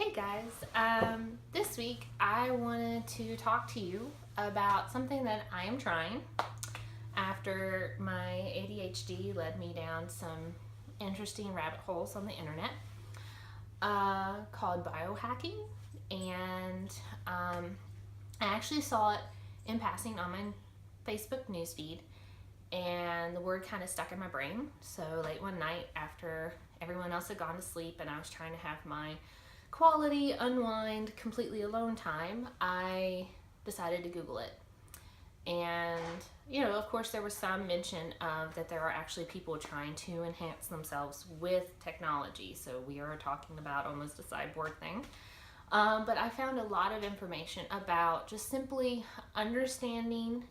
Hey guys, this week I wanted to talk to you about something that I am trying after my ADHD led me down some interesting rabbit holes on the internet called biohacking. And I actually saw it in passing on my Facebook newsfeed, and the word kind of stuck in my brain. So late one night after everyone else had gone to sleep and I was trying to have my quality, unwind, completely alone time, I decided to Google it. And, of course, there was some mention of that there are actually people trying to enhance themselves with technology. So we are talking about almost a cyborg thing. But I found a lot of information about just simply understanding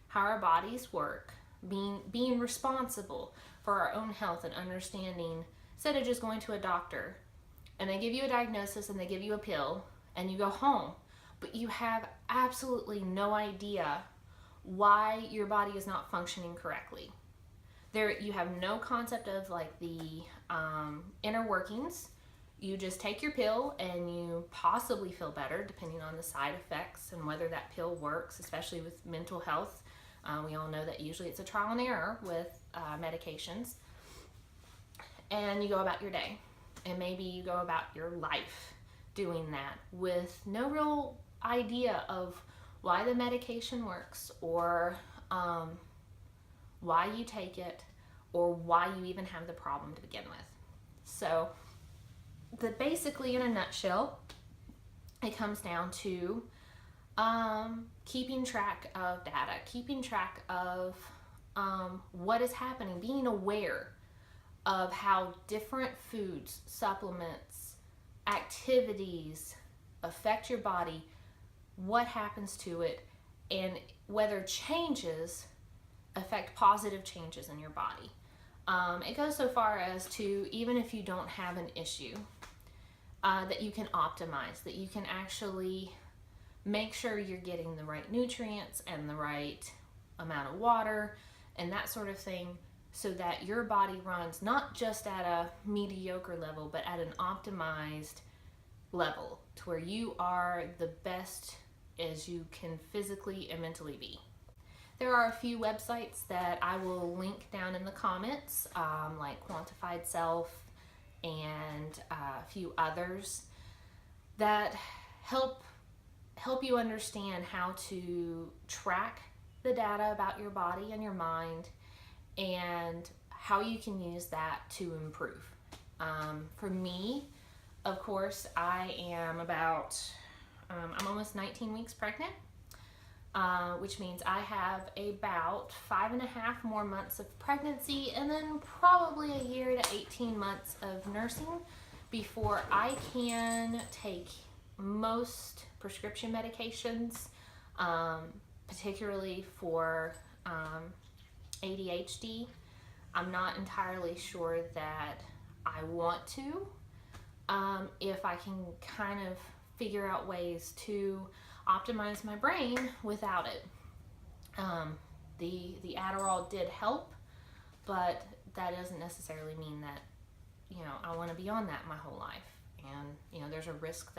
how our bodies work, being responsible for our own health, and understanding, instead of just going to a doctor and they give you a diagnosis and they give you a pill and you go home, but you have absolutely no idea why your body is not functioning correctly. You have no concept of like the inner workings. You just take your pill and you possibly feel better depending on the side effects and whether that pill works, especially with mental health. We all know that usually it's a trial and error with medications. And you go about your day. And maybe you go about your life doing that with no real idea of why the medication works, or why you take it, or why you even have the problem to begin with. So basically, in a nutshell, it comes down to keeping track of data, keeping track of what is happening, being aware of how different foods, supplements, activities affect your body, what happens to it, and whether changes affect positive changes in your body. It goes so far as to, even if you don't have an issue, that you can optimize, that you can actually make sure you're getting the right nutrients and the right amount of water and that sort of thing, so that your body runs not just at a mediocre level, but at an optimized level to where you are the best as you can physically and mentally be. There are a few websites that I will link down in the comments, like Quantified Self and a few others that help you understand how to track the data about your body and your mind, and how you can use that to improve. For me, of course, I am I'm almost 19 weeks pregnant, which means I have about 5.5 more months of pregnancy, and then probably a year to 18 months of nursing before I can take most prescription medications, particularly for ADHD. I'm not entirely sure that I want to. If I can kind of figure out ways to optimize my brain without it. The Adderall did help, but that doesn't necessarily mean that I want to be on that my whole life. And there's a risk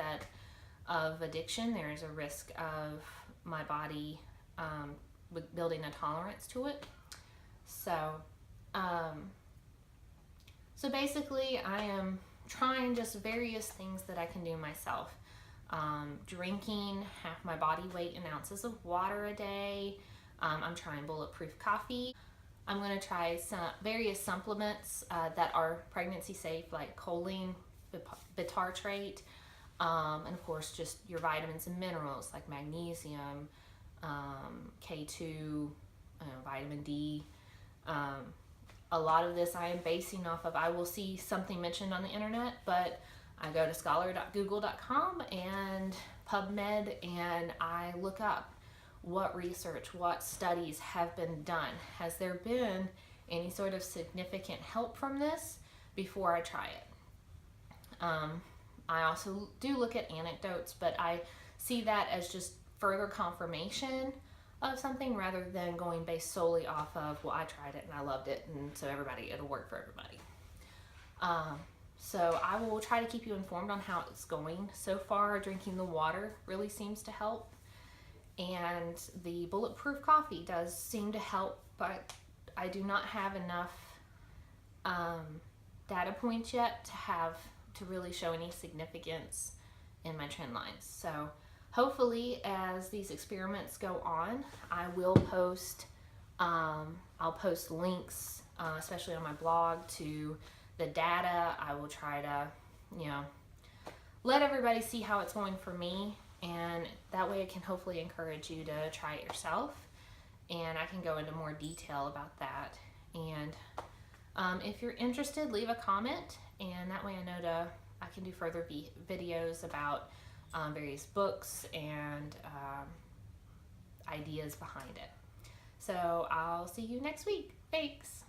of addiction. There is a risk of my body with building a tolerance to it. So basically, I am trying just various things that I can do myself. Drinking half my body weight in ounces of water a day. I'm trying bulletproof coffee. I'm going to try some various supplements that are pregnancy safe, like choline, bitartrate, and of course just your vitamins and minerals like magnesium, K2, vitamin D. A lot of this I am basing off of, I will see something mentioned on the internet, but I go to scholar.google.com and PubMed, and I look up what research, what studies have been done. Has there been any sort of significant help from this before I try it? I also do look at anecdotes, but I see that as just further confirmation of something rather than going based solely off of, well, I tried it and I loved it, and so it'll work for everybody. So I will try to keep you informed on how it's going. So far, drinking the water really seems to help. And the bulletproof coffee does seem to help, but I do not have enough data points yet to really show any significance in my trend lines. So hopefully, as these experiments go on, I will post. I'll post links, especially on my blog, to the data. I will try to, let everybody see how it's going for me, and that way it can hopefully encourage you to try it yourself. And I can go into more detail about that. And if you're interested, leave a comment, and that way I can do further videos about various books and ideas behind it. So I'll see you next week. Thanks.